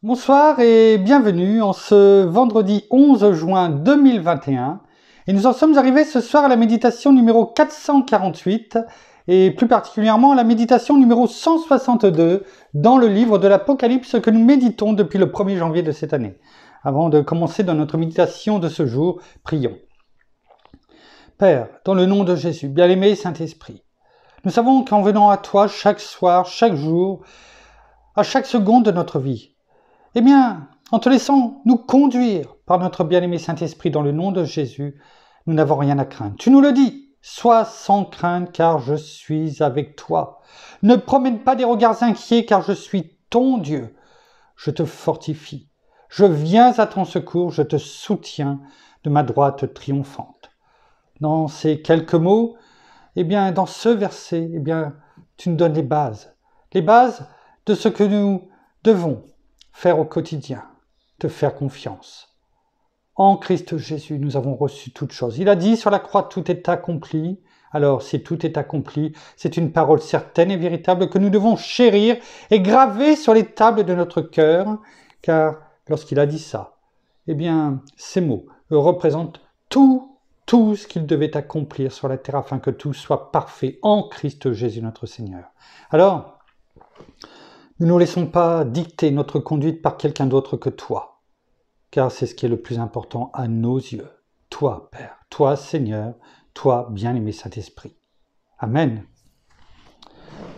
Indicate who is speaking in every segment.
Speaker 1: Bonsoir et bienvenue en ce vendredi 11 juin 2021. Et nous en sommes arrivés ce soir à la méditation numéro 448 et plus particulièrement à la méditation numéro 162 dans le livre de l'Apocalypse que nous méditons depuis le 1er janvier de cette année. Avant de commencer dans notre méditation de ce jour, prions. Père, dans le nom de Jésus, bien-aimé Saint-Esprit, nous savons qu'en venant à toi chaque soir, chaque jour, à chaque seconde de notre vie, eh bien, en te laissant nous conduire par notre bien-aimé Saint-Esprit dans le nom de Jésus, nous n'avons rien à craindre. Tu nous le dis, sois sans crainte car je suis avec toi. Ne promène pas des regards inquiets car je suis ton Dieu. Je te fortifie. Je viens à ton secours, je te soutiens de ma droite triomphante. Dans ces quelques mots, eh bien, dans ce verset, eh bien, tu nous donnes les bases de ce que nous devons faire au quotidien, te faire confiance. En Christ Jésus, nous avons reçu toutes choses. Il a dit sur la croix, tout est accompli. Alors, si tout est accompli, c'est une parole certaine et véritable que nous devons chérir et graver sur les tables de notre cœur, car lorsqu'il a dit ça, eh bien, ces mots représentent tout ce qu'il devait accomplir sur la terre afin que tout soit parfait en Christ Jésus notre Seigneur. Alors, ne nous laissons pas dicter notre conduite par quelqu'un d'autre que toi, car c'est ce qui est le plus important à nos yeux. Toi, Père, toi, Seigneur, toi, bien-aimé Saint-Esprit. Amen.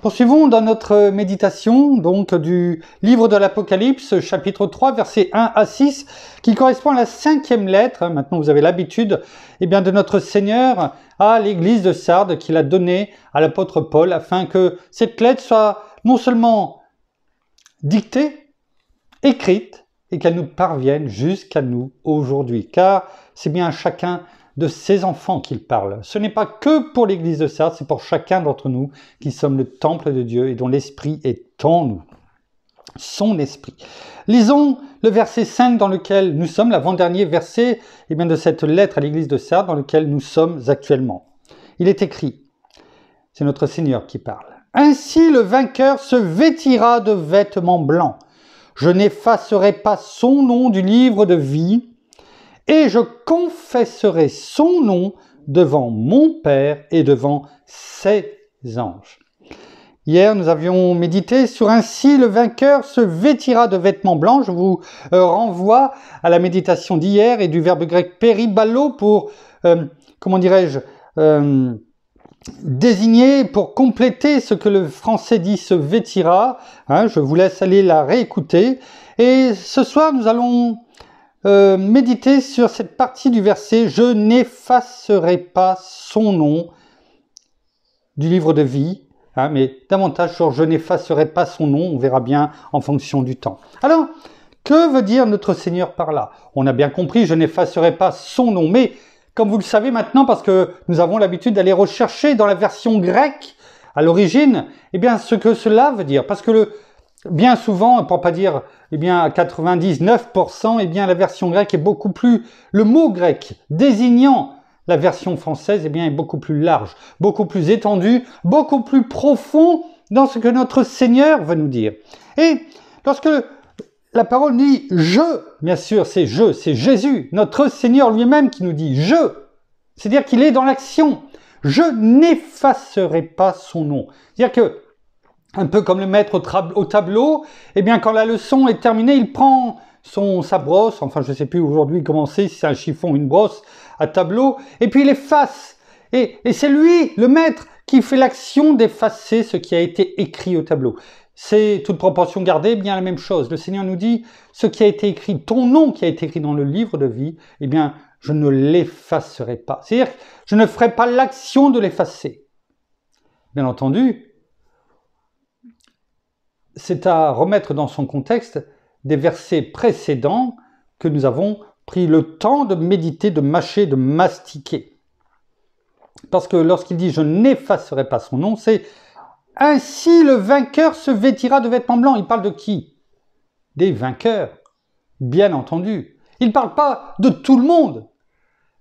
Speaker 1: Poursuivons dans notre méditation, donc, du livre de l'Apocalypse, chapitre 3, versets 1 à 6, qui correspond à la 5e lettre, maintenant vous avez l'habitude, eh bien, de notre Seigneur à l'église de Sardes qu'il a donnée à l'apôtre Paul, afin que cette lettre soit non seulement dictée, écrite, et qu'elle nous parvienne jusqu'à nous aujourd'hui. Car c'est bien à chacun de ses enfants qu'il parle. Ce n'est pas que pour l'église de Sardes, c'est pour chacun d'entre nous qui sommes le temple de Dieu et dont l'Esprit est en nous. Son Esprit. Lisons le verset 5 dans lequel nous sommes, l'avant-dernier verset de cette lettre à l'église de Sardes dans lequel nous sommes actuellement. Il est écrit, c'est notre Seigneur qui parle. Ainsi le vainqueur se vêtira de vêtements blancs. Je n'effacerai pas son nom du livre de vie et je confesserai son nom devant mon Père et devant ses anges. Hier, nous avions médité sur ainsi le vainqueur se vêtira de vêtements blancs. Je vous renvoie à la méditation d'hier et du verbe grec periballo pour, désigner, pour compléter ce que le français dit se vêtira. Je vous laisse aller la réécouter. Et ce soir, nous allons méditer sur cette partie du verset « Je n'effacerai pas son nom » du livre de vie, mais davantage sur « Je n'effacerai pas son nom », on verra bien en fonction du temps. Alors, que veut dire notre Seigneur par là? On a bien compris « Je n'effacerai pas son nom », mais comme vous le savez maintenant, parce que nous avons l'habitude d'aller rechercher dans la version grecque, à l'origine, eh bien, ce que cela veut dire. Parce que bien souvent, pour pas dire, à 99%, la version grecque est beaucoup plus, le mot grec désignant la version française, est beaucoup plus large, beaucoup plus étendu, beaucoup plus profond dans ce que notre Seigneur veut nous dire. Et lorsque la parole dit « je », bien sûr, c'est « je », c'est Jésus, notre Seigneur lui-même qui nous dit « je », c'est-à-dire qu'il est dans l'action. « Je n'effacerai pas son nom ». C'est-à-dire que, un peu comme le maître au tableau, quand la leçon est terminée, il prend sa brosse, enfin je ne sais plus aujourd'hui comment c'est, si c'est un chiffon ou une brosse à tableau, et puis il efface. Et c'est lui, le maître, qui fait l'action d'effacer ce qui a été écrit au tableau. C'est, toute proportion gardée, bien la même chose. Le Seigneur nous dit, ce qui a été écrit, ton nom qui a été écrit dans le livre de vie, je ne l'effacerai pas. C'est-à-dire que je ne ferai pas l'action de l'effacer. Bien entendu, c'est à remettre dans son contexte des versets précédents que nous avons pris le temps de méditer, de mâcher, de mastiquer. Parce que lorsqu'il dit « je n'effacerai pas son nom », c'est « ainsi le vainqueur se vêtira de vêtements blancs ». Il parle de qui? Des vainqueurs, bien entendu. Il ne parle pas de tout le monde.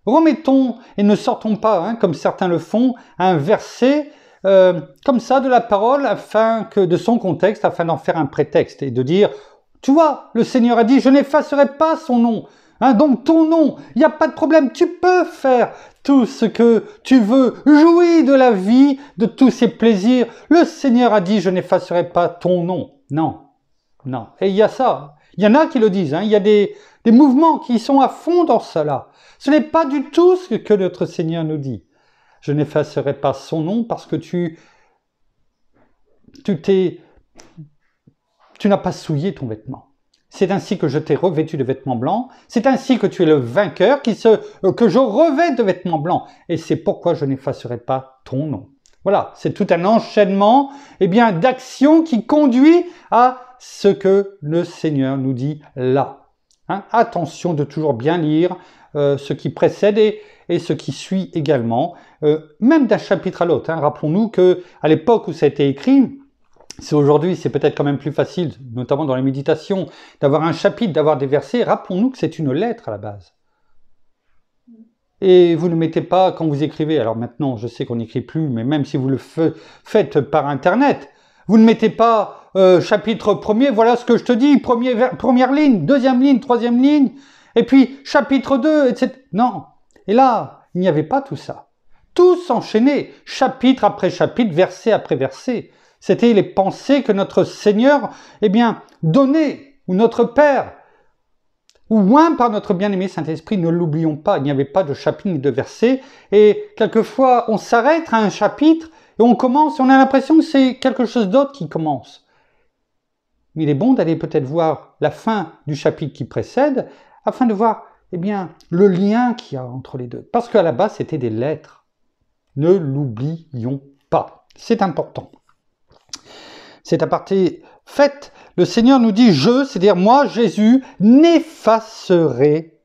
Speaker 1: Remettons et ne sortons pas, comme certains le font, un verset comme ça de la parole afin que de son contexte, afin d'en faire un prétexte et de dire Tu vois, le Seigneur a dit, je n'effacerai pas son nom. Hein, donc ton nom, il n'y a pas de problème, tu peux faire tout ce que tu veux, jouis de la vie, de tous ses plaisirs. Le Seigneur a dit, je n'effacerai pas ton nom. Non, non. Et il y a ça, il y en a qui le disent, hein, il y a des mouvements qui sont à fond dans cela. Ce n'est pas du tout ce que notre Seigneur nous dit. Je n'effacerai pas son nom parce que tu n'as pas souillé ton vêtement. C'est ainsi que je t'ai revêtu de vêtements blancs. C'est ainsi que tu es le vainqueur que je revêt de vêtements blancs. Et c'est pourquoi je n'effacerai pas ton nom. Voilà, c'est tout un enchaînement d'actions qui conduit à ce que le Seigneur nous dit là. Hein, attention de toujours bien lire ce qui précède et ce qui suit également, même d'un chapitre à l'autre. Hein. Rappelons-nous qu'à l'époque où ça a été écrit, aujourd'hui, c'est peut-être quand même plus facile, notamment dans les méditations, d'avoir un chapitre, d'avoir des versets. Rappelons-nous que c'est une lettre à la base. Et vous ne mettez pas, quand vous écrivez, alors maintenant, je sais qu'on n'écrit plus, mais même si vous le faites par Internet, vous ne mettez pas chapitre premier, voilà ce que je te dis, première ligne, deuxième ligne, troisième ligne, et puis chapitre 2, etc. Non. Et là, il n'y avait pas tout ça. Tout s'enchaînait, chapitre après chapitre, verset après verset. C'était les pensées que notre Seigneur, donnait, ou notre Père, ou moins par notre bien-aimé Saint-Esprit, ne l'oublions pas, il n'y avait pas de chapitre ni de verset, et quelquefois on s'arrête à un chapitre, et on commence, et on a l'impression que c'est quelque chose d'autre qui commence. Mais il est bon d'aller peut-être voir la fin du chapitre qui précède, afin de voir, le lien qu'il y a entre les deux. Parce qu'à la base, c'était des lettres. Ne l'oublions pas. C'est important. Cet aparté fait, le Seigneur nous dit « je », c'est-à-dire moi, Jésus, n'effacerai.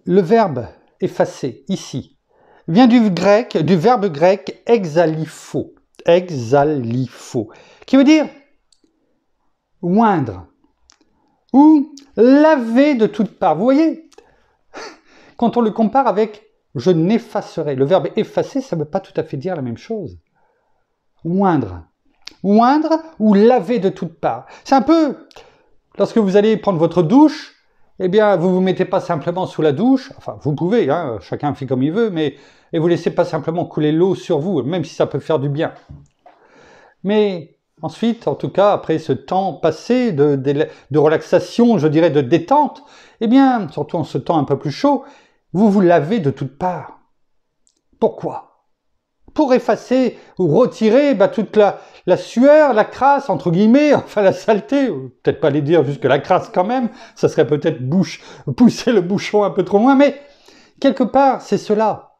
Speaker 1: Le verbe « effacer » ici vient du verbe grec « exalipho », qui veut dire « oindre » ou « laver de toutes parts ». Vous voyez, quand on le compare avec « je n'effacerai », le verbe « effacer », ça ne veut pas tout à fait dire la même chose. Oindre ou laver de toutes parts. C'est un peu, lorsque vous allez prendre votre douche, vous ne vous mettez pas simplement sous la douche, enfin vous pouvez, hein, chacun fait comme il veut, et vous laissez pas simplement couler l'eau sur vous, même si ça peut faire du bien. Mais ensuite, en tout cas, après ce temps passé de relaxation, je dirais de détente, surtout en ce temps un peu plus chaud, vous vous lavez de toutes parts. Pourquoi ? Pour effacer ou retirer toute la sueur, la crasse, entre guillemets, enfin la saleté, peut-être pas les dire jusque la crasse quand même, ça serait peut-être pousser le bouchon un peu trop loin, mais quelque part c'est cela,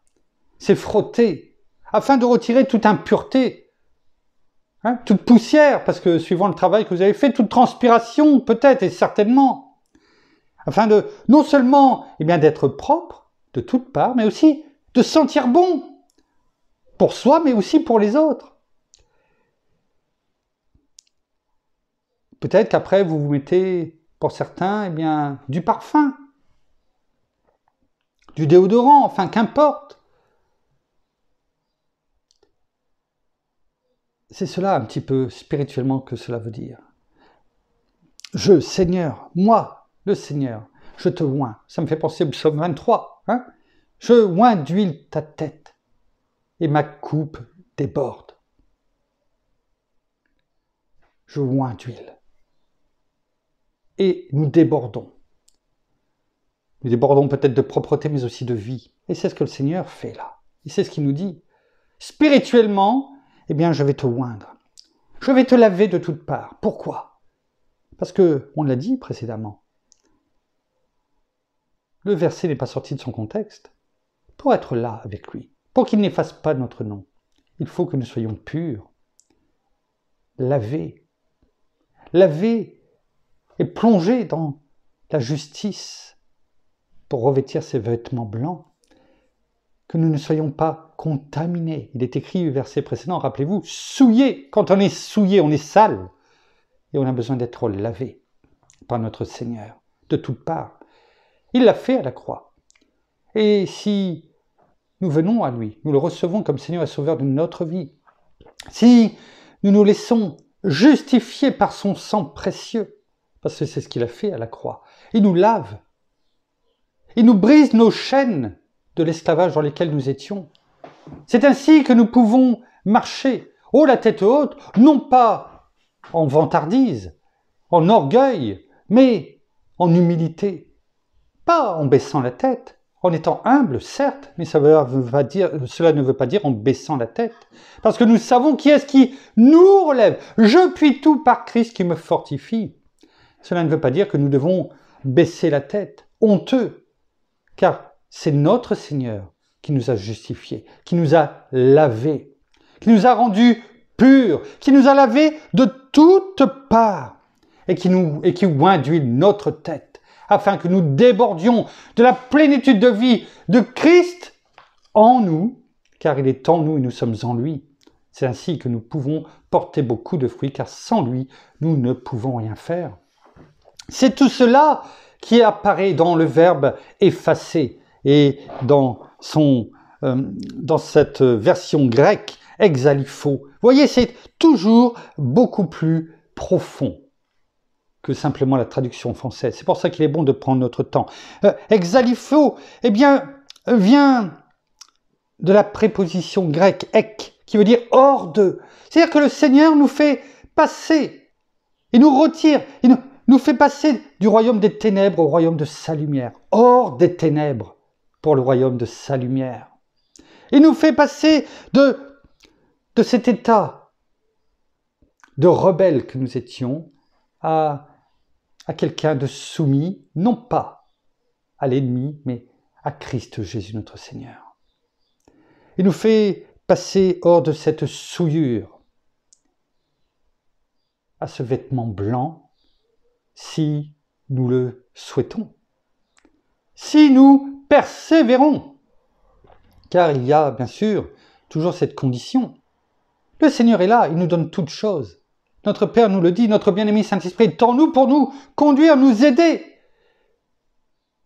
Speaker 1: c'est frotter, afin de retirer toute impureté, hein, toute poussière, parce que suivant le travail que vous avez fait, toute transpiration peut-être et certainement, afin de non seulement d'être propre de toutes parts, mais aussi de sentir bon, pour soi, mais aussi pour les autres. Peut-être qu'après, vous vous mettez, pour certains, du parfum, du déodorant, enfin, qu'importe. C'est cela, un petit peu, spirituellement, que cela veut dire. Je, Seigneur, moi, le Seigneur, je te oins. Ça me fait penser au psaume 23. Hein, je oins d'huile ta tête, et ma coupe déborde. Je oins d'huile. Et nous débordons. Nous débordons peut-être de propreté, mais aussi de vie. Et c'est ce que le Seigneur fait là. Et c'est ce qu'il nous dit. Spirituellement, je vais te oindre. Je vais te laver de toutes parts. Pourquoi ? Parce que, on l'a dit précédemment, le verset n'est pas sorti de son contexte. Pour être là avec lui, pour qu'il n'efface pas notre nom, il faut que nous soyons purs, lavés et plongés dans la justice pour revêtir ces vêtements blancs, que nous ne soyons pas contaminés. Il est écrit au verset précédent, rappelez-vous, souillés. Quand on est souillé, on est sale et on a besoin d'être lavé par notre Seigneur de toutes parts. Il l'a fait à la croix. Et si nous venons à lui, nous le recevons comme Seigneur et Sauveur de notre vie, si nous nous laissons justifier par son sang précieux, parce que c'est ce qu'il a fait à la croix. Il nous lave. Il nous brise nos chaînes de l'esclavage dans lesquels nous étions. C'est ainsi que nous pouvons marcher, haut la tête haute, non pas en vantardise, en orgueil, mais en humilité. Pas en baissant la tête, en étant humble, certes, mais cela ne veut pas dire en baissant la tête. Parce que nous savons qui est-ce qui nous relève. Je puis tout par Christ qui me fortifie. Cela ne veut pas dire que nous devons baisser la tête, honteux, car c'est notre Seigneur qui nous a justifiés, qui nous a lavés, qui nous a rendus purs, qui nous a lavés de toutes parts et qui oint d'huile notre tête, afin que nous débordions de la plénitude de vie de Christ en nous, car il est en nous et nous sommes en lui. C'est ainsi que nous pouvons porter beaucoup de fruits, car sans lui, nous ne pouvons rien faire. C'est tout cela qui apparaît dans le verbe effacer et dans cette version grecque, exalipho. Vous voyez, c'est toujours beaucoup plus profond que simplement la traduction française. C'est pour ça qu'il est bon de prendre notre temps. Exalipho, eh bien, vient de la préposition grecque ek, qui veut dire hors de. C'est-à-dire que le Seigneur nous fait passer, il nous retire, il nous fait passer du royaume des ténèbres au royaume de sa lumière, hors des ténèbres pour le royaume de sa lumière. Il nous fait passer de cet état de rebelle que nous étions à quelqu'un de soumis, non pas à l'ennemi, mais à Christ Jésus notre Seigneur. Il nous fait passer hors de cette souillure à ce vêtement blanc, si nous le souhaitons, si nous persévérons, car il y a bien sûr toujours cette condition. Le Seigneur est là, il nous donne toutes choses. Notre Père nous le dit, notre bien-aimé Saint-Esprit est en nous pour nous conduire, nous aider.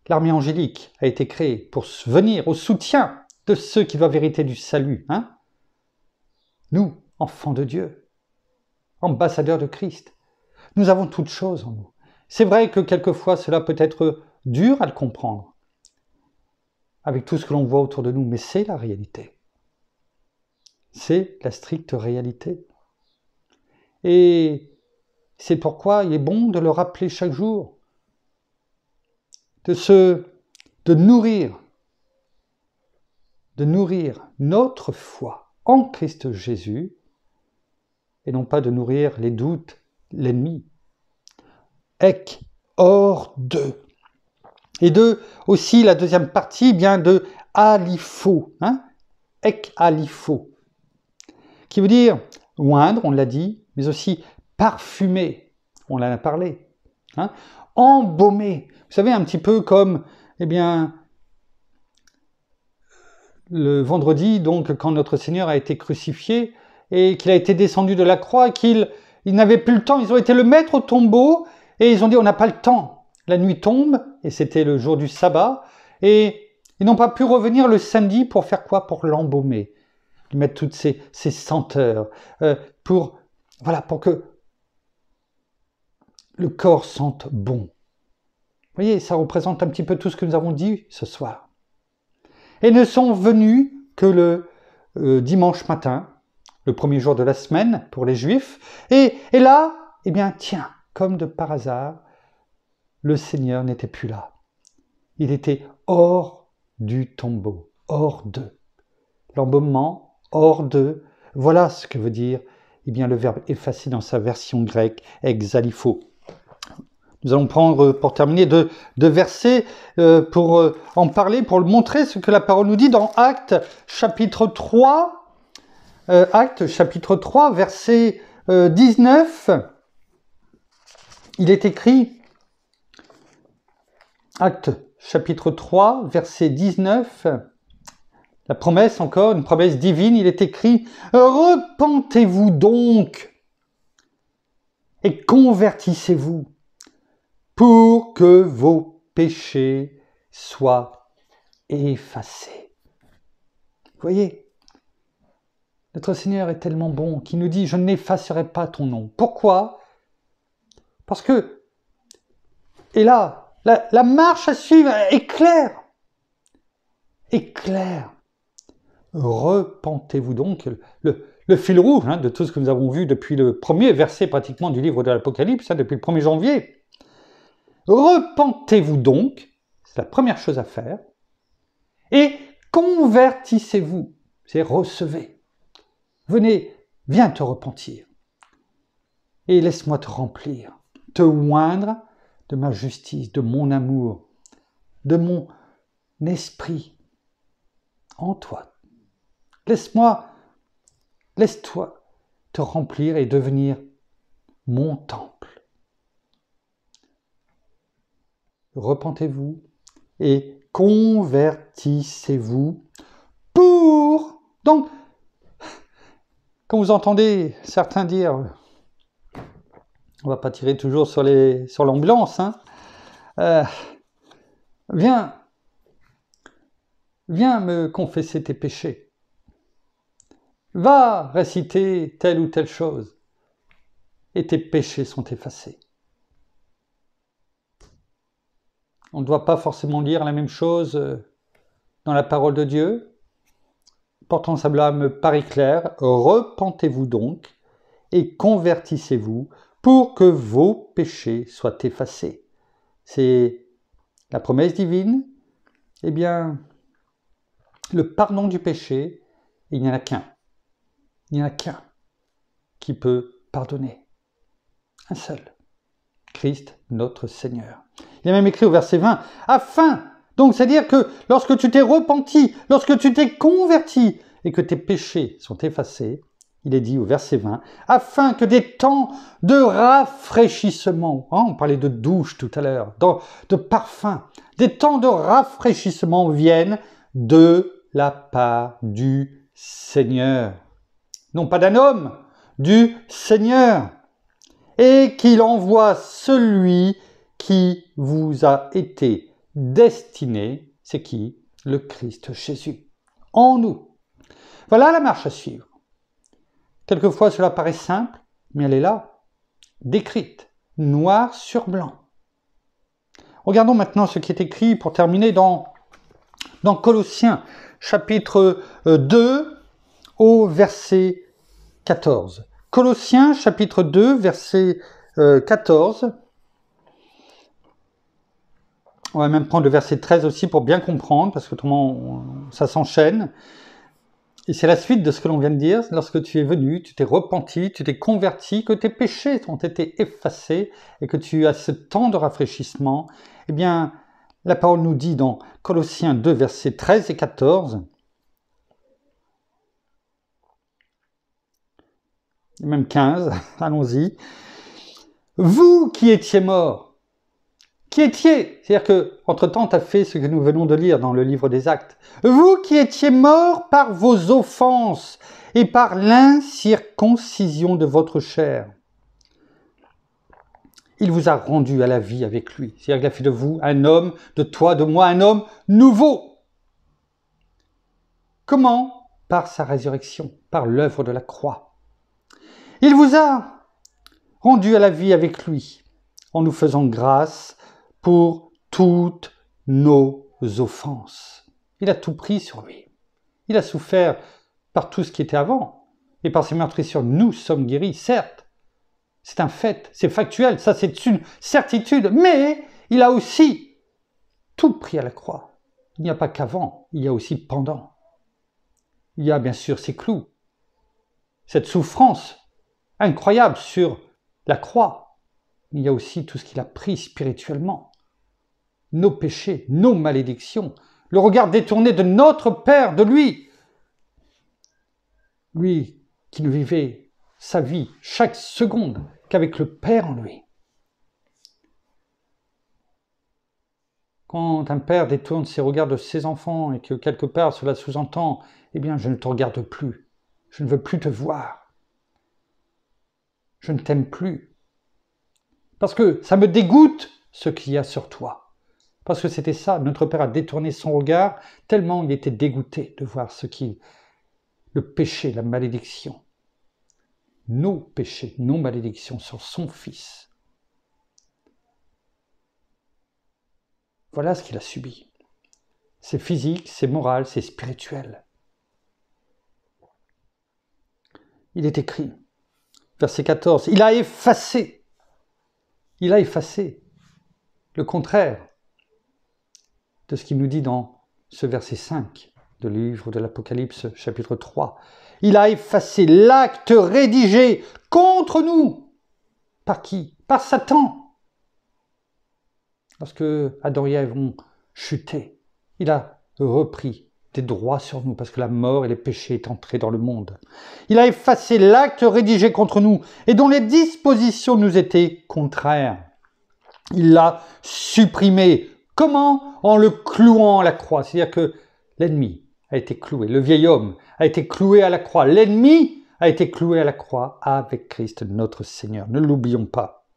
Speaker 1: L'armée angélique a été créée pour venir au soutien de ceux qui doivent hériter du salut. Nous, enfants de Dieu, ambassadeurs de Christ, nous avons toutes choses en nous. C'est vrai que quelquefois cela peut être dur à le comprendre, avec tout ce que l'on voit autour de nous, mais c'est la réalité. C'est la stricte réalité. Et c'est pourquoi il est bon de le rappeler chaque jour, de nourrir notre foi en Christ Jésus, et non pas de nourrir les doutes, l'ennemi. Ek, hors de. Et aussi la deuxième partie, bien de alipho, ek alipho, qui veut dire oindre, on l'a dit, mais aussi parfumer, on en a parlé, embaumer. Vous savez, un petit peu comme, le vendredi, donc, quand notre Seigneur a été crucifié et qu'il a été descendu de la croix, qu'il n'avait plus le temps, ils ont été le mettre au tombeau et ils ont dit on n'a pas le temps. La nuit tombe et c'était le jour du sabbat et ils n'ont pas pu revenir le samedi pour faire quoi? Pour l'embaumer, lui mettre toutes ces senteurs, pour que le corps sente bon. Vous voyez, ça représente un petit peu tout ce que nous avons dit ce soir. Et ne sont venus que le dimanche matin, le premier jour de la semaine pour les Juifs. Et là, tiens, comme de par hasard, le Seigneur n'était plus là. Il était hors du tombeau, hors de. L'embaumement, hors de. Voilà ce que veut dire le verbe effacer dans sa version grecque, exalipho. Nous allons prendre, pour terminer, deux versets pour en parler, pour le montrer ce que la parole nous dit dans Actes chapitre 3. Actes chapitre 3, verset 19. Il est écrit, Actes chapitre 3, verset 19, la promesse encore, une promesse divine, il est écrit « Repentez-vous donc et convertissez-vous pour que vos péchés soient effacés. » Vous voyez, Notre Seigneur est tellement bon qu'il nous dit « Je n'effacerai pas ton nom ». Pourquoi? Parce que, et là, la marche à suivre est claire. Est claire. Repentez-vous donc. Le fil rouge de tout ce que nous avons vu depuis le premier verset pratiquement du livre de l'Apocalypse, depuis le 1er janvier. Repentez-vous donc, c'est la première chose à faire, et convertissez-vous, c'est recevez. Viens te repentir, et laisse-moi te remplir, te oindre de ma justice, de mon amour, de mon esprit en toi. Laisse-toi te remplir et devenir mon temple. Repentez-vous et convertissez-vous pour... Donc, quand vous entendez certains dire, on va pas tirer toujours sur l'ambulance, viens me confesser tes péchés. Va réciter telle ou telle chose et tes péchés sont effacés. On ne doit pas forcément lire la même chose dans la parole de Dieu. Pourtant, cela me paraît clair. Repentez-vous donc et convertissez-vous pour que vos péchés soient effacés. C'est la promesse divine. Eh bien, le pardon du péché, il n'y en a qu'un. Il n'y en a qu'un qui peut pardonner. Un seul. Christ, notre Seigneur. Il est même écrit au verset 20, donc c'est-à-dire que lorsque tu t'es repenti, lorsque tu t'es converti et que tes péchés sont effacés, il est dit au verset 20, afin que des temps de rafraîchissement, on parlait de douche tout à l'heure, de parfum, des temps de rafraîchissement viennent de la part du Seigneur. Non pas d'un homme, du Seigneur. Et qu'il envoie celui qui vous a été destiné, c'est qui? Le Christ Jésus, en nous. Voilà la marche à suivre. Quelquefois cela paraît simple, mais elle est là, décrite, noir sur blanc. Regardons maintenant ce qui est écrit pour terminer dans Colossiens, chapitre 2, au verset 14. Colossiens, chapitre 2, verset 14. On va même prendre le verset 13 aussi pour bien comprendre, parce que autrement ça s'enchaîne. Et c'est la suite de ce que l'on vient de dire. Lorsque tu es venu, tu t'es repenti, tu t'es converti, que tes péchés ont été effacés et que tu as ce temps de rafraîchissement, eh bien, la parole nous dit dans Colossiens 2, versets 13 et 14, et même 15, allons-y. Vous qui étiez morts, c'est-à-dire que, entre-temps, tu as fait ce que nous venons de lire dans le livre des Actes. Vous qui étiez morts par vos offenses et par l'incirconcision de votre chair. Il vous a rendu à la vie avec lui. C'est-à-dire qu'il a fait de vous un homme, de toi, de moi, un homme nouveau. Comment? Par sa résurrection, par l'œuvre de la croix. Il vous a rendu à la vie avec lui, en nous faisant grâce pour toutes nos offenses. Il a tout pris sur lui. Il a souffert par tout ce qui était avant. Et par ses meurtrissures, nous sommes guéris, certes. C'est un fait, c'est factuel, ça c'est une certitude. Mais il a aussi tout pris à la croix. Il n'y a pas qu'avant, il y a aussi pendant. Il y a bien sûr ces clous, cette souffrance incroyable sur la croix. Il y a aussi tout ce qu'il a pris spirituellement. Nos péchés, nos malédictions, le regard détourné de notre Père, de lui. Lui qui ne vivait sa vie chaque seconde qu'avec le Père en lui. Quand un père détourne ses regards de ses enfants et que quelque part cela sous-entend « Eh bien, je ne te regarde plus, je ne veux plus te voir, je ne t'aime plus, parce que ça me dégoûte ce qu'il y a sur toi. » Parce que c'était ça, notre Père a détourné son regard tellement il était dégoûté de voir ce qui le péché, la malédiction, nos péchés, nos malédictions sur son Fils. Voilà ce qu'il a subi. C'est physique, c'est moral, c'est spirituel. Il est écrit, verset 14, il a effacé le contraire de ce qu'il nous dit dans ce verset 5 de livre de l'Apocalypse, chapitre 3. Il a effacé l'acte rédigé contre nous. Par qui? Par Satan. Lorsque Adam et Ève ont chuté, il a repris des droits sur nous parce que la mort et les péchés est entrés dans le monde. Il a effacé l'acte rédigé contre nous et dont les dispositions nous étaient contraires. Il l'a supprimé. Comment? En le clouant à la croix. C'est-à-dire que l'ennemi a été cloué, le vieil homme a été cloué à la croix. L'ennemi a été cloué à la croix avec Christ notre Seigneur. Ne l'oublions pas.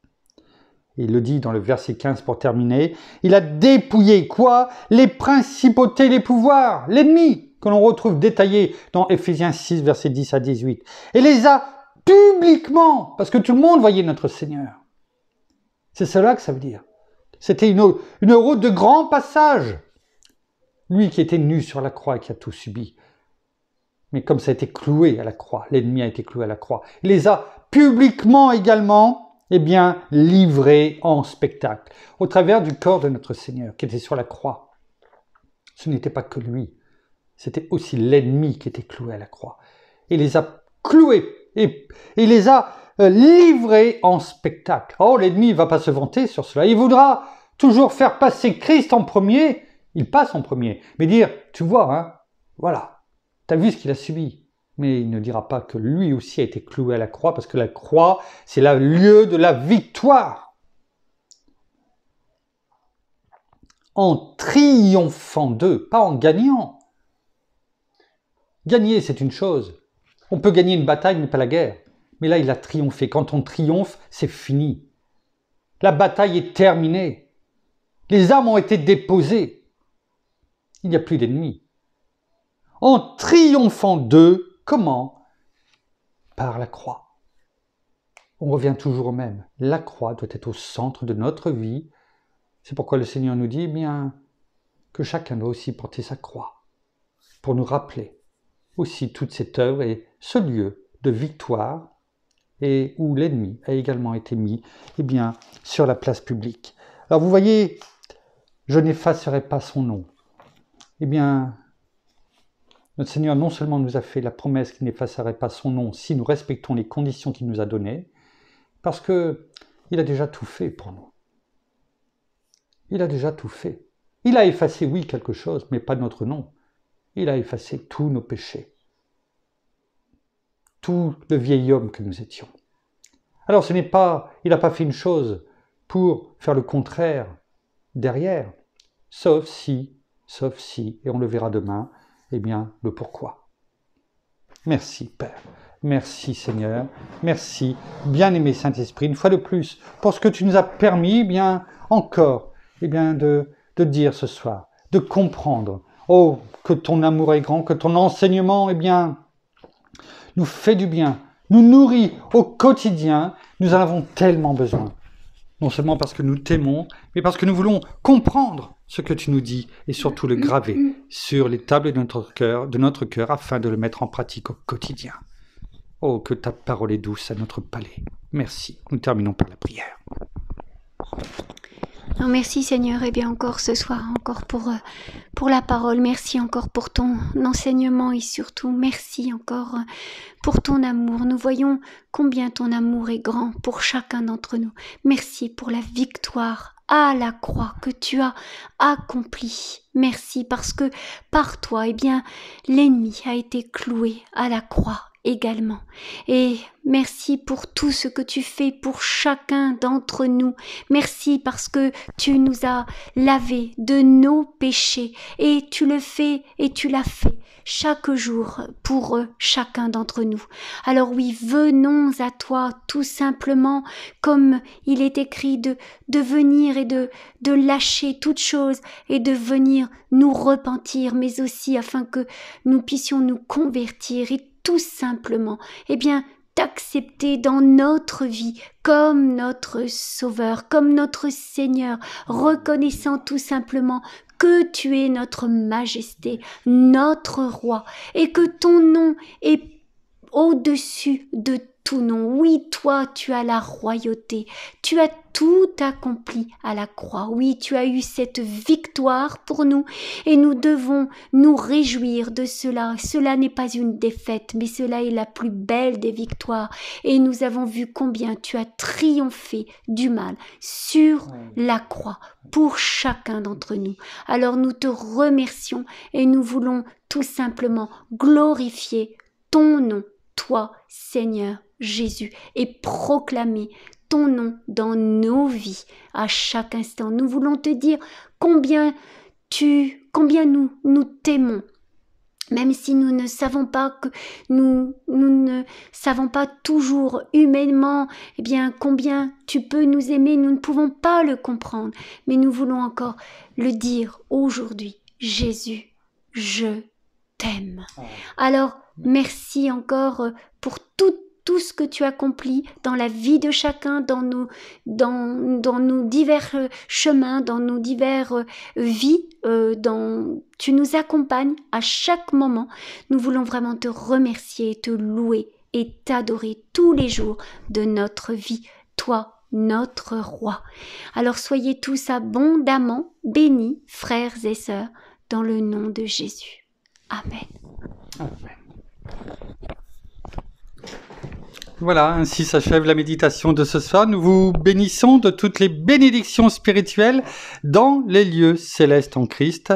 Speaker 1: Il le dit dans le verset 15 pour terminer. Il a dépouillé quoi? Les principautés, les pouvoirs, l'ennemi, que l'on retrouve détaillé dans Éphésiens 6, versets 10 à 18. Et les a publiquement, parce que tout le monde voyait notre Seigneur. C'est cela que ça veut dire. C'était une route de grand passage. Lui qui était nu sur la croix et qui a tout subi. Mais comme ça a été cloué à la croix, l'ennemi a été cloué à la croix. Il les a publiquement également, livrés en spectacle, au travers du corps de notre Seigneur qui était sur la croix. Ce n'était pas que lui, c'était aussi l'ennemi qui était cloué à la croix. Il les a cloués et il les a livrés en spectacle. Oh, l'ennemi ne va pas se vanter sur cela. Il voudra toujours faire passer Christ en premier. Il passe en premier. Mais dire, tu vois, hein, voilà, tu as vu ce qu'il a subi. Mais il ne dira pas que lui aussi a été cloué à la croix, parce que la croix, c'est le lieu de la victoire. En triomphant d'eux, pas en gagnant. Gagner, c'est une chose. On peut gagner une bataille, mais pas la guerre. Mais là, il a triomphé. Quand on triomphe, c'est fini. La bataille est terminée. Les armes ont été déposées. Il n'y a plus d'ennemis. En triomphant d'eux, comment? Par la croix. On revient toujours au même. La croix doit être au centre de notre vie. C'est pourquoi le Seigneur nous dit que chacun doit aussi porter sa croix, pour nous rappeler aussi toute cette œuvre et ce lieu de victoire et où l'ennemi a également été mis sur la place publique. Alors vous voyez, je n'effacerai pas son nom. Notre Seigneur non seulement nous a fait la promesse qu'il n'effacerait pas son nom si nous respectons les conditions qu'il nous a données, parce qu'il a déjà tout fait pour nous. Il a déjà tout fait. Il a effacé, oui, quelque chose, mais pas notre nom. Il a effacé tous nos péchés. Tout le vieil homme que nous étions. Alors il n'a pas fait une chose pour faire le contraire derrière, sauf si, et on le verra demain, le pourquoi. Merci Père, merci Seigneur, merci bien-aimé Saint-Esprit, une fois de plus, pour ce que tu nous as permis, encore, de dire ce soir, de comprendre, oh, que ton amour est grand, que ton enseignement, nous fait du bien, nous nourrit au quotidien, nous en avons tellement besoin. Non seulement parce que nous t'aimons, mais parce que nous voulons comprendre ce que tu nous dis et surtout le graver sur les tables de notre cœur afin de le mettre en pratique au quotidien. Oh, que ta parole est douce à notre palais. Merci. Nous terminons par la prière.
Speaker 2: Non, merci Seigneur, encore ce soir, encore pour la parole, merci encore pour ton enseignement et surtout merci encore pour ton amour. Nous voyons combien ton amour est grand pour chacun d'entre nous. Merci pour la victoire à la croix que tu as accomplie. Merci parce que par toi, l'ennemi a été cloué à la croix également. Et merci pour tout ce que tu fais pour chacun d'entre nous. Merci parce que tu nous as lavés de nos péchés et tu le fais et tu l'as fait chaque jour pour chacun d'entre nous. Alors oui, venons à toi tout simplement comme il est écrit de venir et de lâcher toute chose et de venir nous repentir, mais aussi afin que nous puissions nous convertir et tout simplement, eh bien, t'accepter dans notre vie comme notre Sauveur, comme notre Seigneur, reconnaissant tout simplement que tu es notre Majesté, notre Roi, et que ton nom est au-dessus de tout nom. Oui, toi, tu as la royauté, tu as tout accompli à la croix. Oui, tu as eu cette victoire pour nous et nous devons nous réjouir de cela. Cela n'est pas une défaite, mais cela est la plus belle des victoires. Et nous avons vu combien tu as triomphé du mal sur la croix pour chacun d'entre nous. Alors nous te remercions et nous voulons tout simplement glorifier ton nom, toi, Seigneur Jésus, et proclamer ton nom dans nos vies à chaque instant. Nous voulons te dire combien nous t'aimons. Même si nous ne savons pas que nous ne savons pas toujours humainement, eh bien, combien tu peux nous aimer, nous ne pouvons pas le comprendre. Mais nous voulons encore le dire aujourd'hui. Jésus, je t'aime. Alors, merci encore pour tout ce que tu accomplis dans la vie de chacun, dans nos divers chemins, dans nos diverses vies, tu nous accompagnes à chaque moment. Nous voulons vraiment te remercier, te louer et t'adorer tous les jours de notre vie, toi, notre Roi. Alors soyez tous abondamment bénis, frères et sœurs, dans le nom de Jésus. Amen.
Speaker 1: Amen. Voilà, ainsi s'achève la méditation de ce soir. Nous vous bénissons de toutes les bénédictions spirituelles dans les lieux célestes en Christ.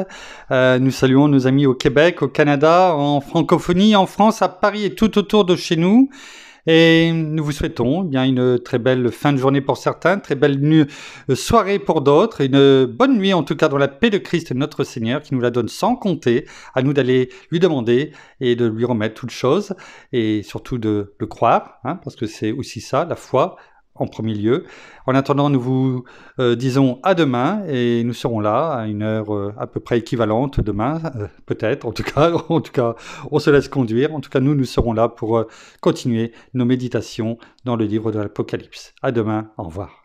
Speaker 1: Nous saluons nos amis au Québec, au Canada, en francophonie, en France, à Paris et tout autour de chez nous. Et nous vous souhaitons bien une très belle fin de journée pour certains, très belle soirée pour d'autres, une bonne nuit en tout cas dans la paix de Christ notre Seigneur qui nous la donne sans compter, à nous d'aller lui demander et de lui remettre toutes choses et surtout de le croire, parce que c'est aussi ça, la foi en premier lieu. En attendant, nous vous disons à demain et nous serons là à une heure à peu près équivalente demain, peut-être. En tout cas, on se laisse conduire. En tout cas, nous serons là pour continuer nos méditations dans le livre de l'Apocalypse. À demain. Au revoir.